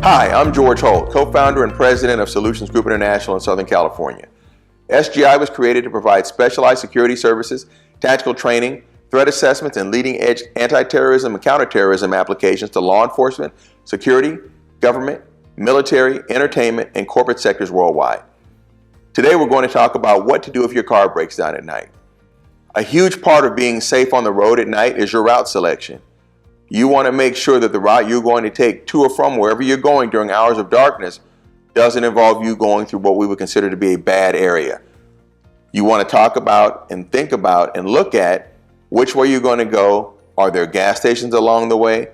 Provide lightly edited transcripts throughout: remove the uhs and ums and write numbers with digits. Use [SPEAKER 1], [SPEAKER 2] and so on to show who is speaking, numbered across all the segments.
[SPEAKER 1] Hi, I'm George Holt, co-founder and president of Solutions Group International in Southern California. SGI was created to provide specialized security services, tactical training, threat assessments, and leading-edge anti-terrorism and counterterrorism applications to law enforcement, security, government, military, entertainment, and corporate sectors worldwide. Today we're going to talk about what to do if your car breaks down at night. A huge part of being safe on the road at night is your route selection. You want to make sure that the route you're going to take to or from wherever you're going during hours of darkness doesn't involve you going through what we would consider to be a bad area. You want to talk about and think about and look at which way you're going to go. Are there gas stations along the way?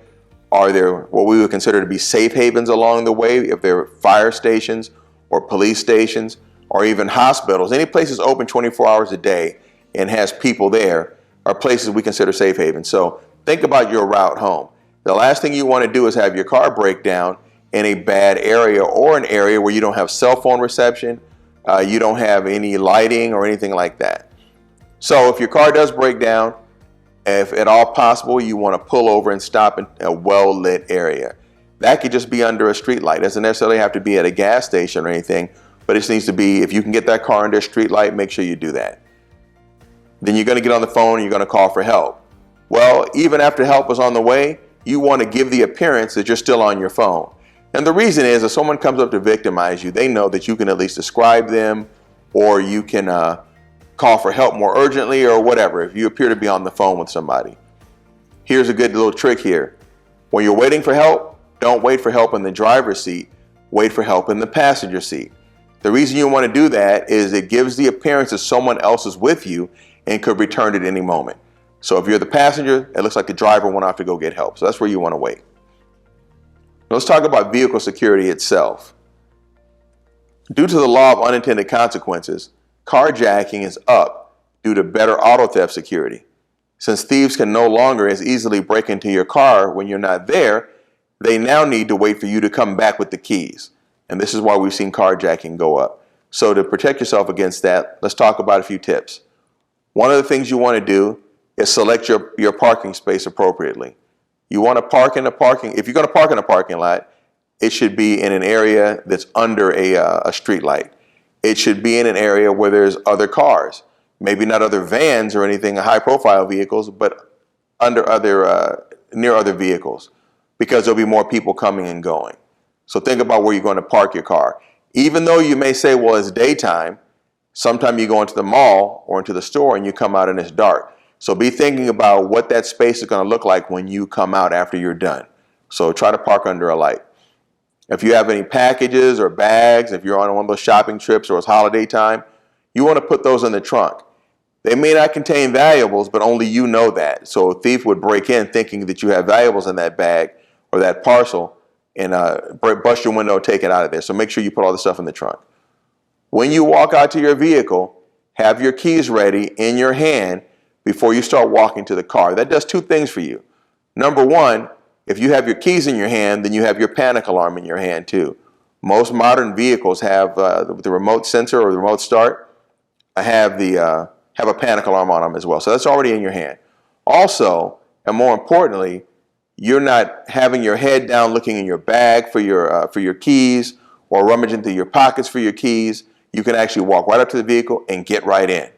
[SPEAKER 1] Are there what we would consider to be safe havens along the way? If there are fire stations or police stations or even hospitals, any places open 24 hours a day and has people there are places we consider safe havens. So think about your route home. The last thing you want to do is have your car break down in a bad area or an area where you don't have cell phone reception, you don't have any lighting or anything like that. So if your car does break down, if at all possible, you want to pull over and stop in a well-lit area. That could just be under a street light. It doesn't necessarily have to be at a gas station or anything, but it just needs to be, if you can get that car under a street light, make sure you do that. Then you're going to get on the phone and you're going to call for help. Well, even after help is on the way, you want to give the appearance that you're still on your phone. And the reason is, if someone comes up to victimize you, they know that you can at least describe them, or you can call for help more urgently or whatever if you appear to be on the phone with somebody. Here's a good little trick here. When you're waiting for help, don't wait for help in the driver's seat. Wait for help in the passenger seat. The reason you want to do that is it gives the appearance that someone else is with you and could return at any moment. So if you're the passenger, it looks like the driver went off to go get help. So that's where you want to wait. Let's talk about vehicle security itself. Due to the law of unintended consequences, carjacking is up due to better auto theft security. Since thieves can no longer as easily break into your car when you're not there, they now need to wait for you to come back with the keys. And this is why we've seen carjacking go up. So to protect yourself against that, let's talk about a few tips. One of the things you want to do is select your parking space appropriately. You want to park in if you're going to park in a parking lot, it should be in an area that's under a street light. It should be in an area where there's other cars, maybe not other vans or anything, high profile vehicles, but near other vehicles, because there'll be more people coming and going. So think about where you're going to park your car. Even though you may say, well, it's daytime, sometime you go into the mall or into the store and you come out and it's dark. So be thinking about what that space is going to look like when you come out after you're done. So try to park under a light. If you have any packages or bags, if you're on one of those shopping trips or it's holiday time, you want to put those in the trunk. They may not contain valuables, but only you know that. So a thief would break in thinking that you have valuables in that bag or that parcel and bust your window and take it out of there. So make sure you put all the stuff in the trunk. When you walk out to your vehicle, have your keys ready in your hand before you start walking to the car. That does two things for you. Number one, if you have your keys in your hand, then you have your panic alarm in your hand too. Most modern vehicles have the remote sensor or the remote start have a panic alarm on them as well. So that's already in your hand. Also, and more importantly, you're not having your head down looking in your bag for your keys or rummaging through your pockets for your keys. You can actually walk right up to the vehicle and get right in.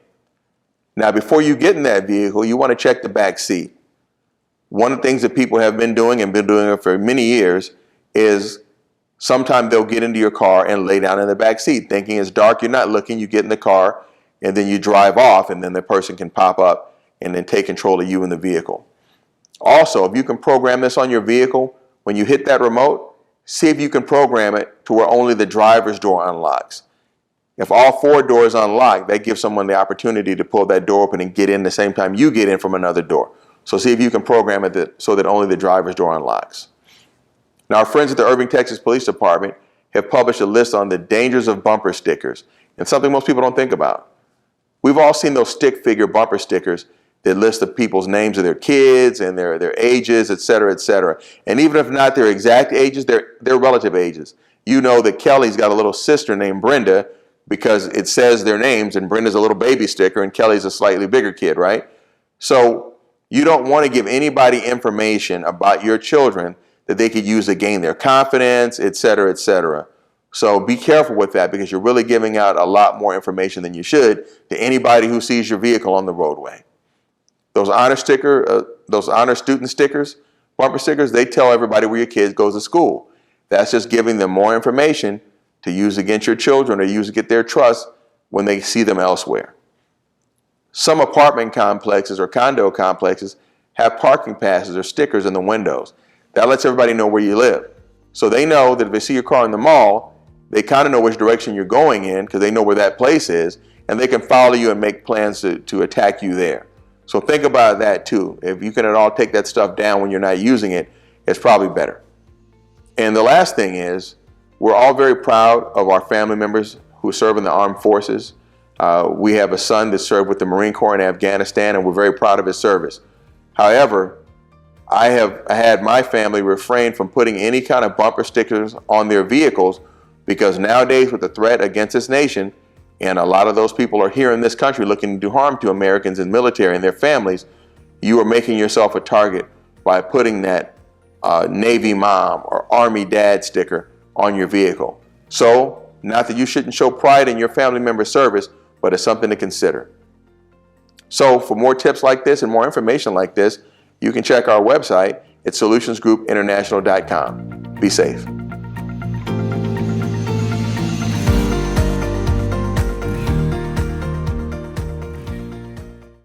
[SPEAKER 1] Now, before you get in that vehicle, you want to check the back seat. One of the things that people have been doing and been doing it for many years is sometimes they'll get into your car and lay down in the back seat thinking it's dark, you're not looking, you get in the car and then you drive off and then the person can pop up and then take control of you in the vehicle. Also, if you can program this on your vehicle, when you hit that remote, see if you can program it to where only the driver's door unlocks. If all four doors unlock, that gives someone the opportunity to pull that door open and get in the same time you get in from another door. So see if you can program it so that only the driver's door unlocks. Now, our friends at the Irving, Texas Police Department have published a list on the dangers of bumper stickers, and something most people don't think about. We've all seen those stick figure bumper stickers that list the people's names of their kids and their ages, et cetera, et cetera. And even if not their exact ages, their relative ages. You know that Kelly's got a little sister named Brenda, because it says their names, and Brenda's a little baby sticker and Kelly's a slightly bigger kid, right? So you don't want to give anybody information about your children that they could use to gain their confidence, et cetera, et cetera. So be careful with that, because you're really giving out a lot more information than you should to anybody who sees your vehicle on the roadway. Those honor student stickers, bumper stickers, they tell everybody where your kid goes to school. That's just giving them more information to use against your children or use to get their trust when they see them elsewhere. Some apartment complexes or condo complexes have parking passes or stickers in the windows. That lets everybody know where you live. So they know that if they see your car in the mall, they kind of know which direction you're going in, because they know where that place is, and they can follow you and make plans to attack you there. So think about that too. If you can at all take that stuff down when you're not using it, it's probably better. And the last thing is, we're all very proud of our family members who serve in the armed forces. We have a son that served with the Marine Corps in Afghanistan, and we're very proud of his service. However, I have had my family refrain from putting any kind of bumper stickers on their vehicles, because nowadays, with the threat against this nation, and a lot of those people are here in this country looking to do harm to Americans and military and their families, you are making yourself a target by putting that Navy mom or Army dad sticker on your vehicle. So, not that you shouldn't show pride in your family member's service, but it's something to consider. So, for more tips like this and more information like this, you can check our website at solutionsgroupinternational.com. Be safe.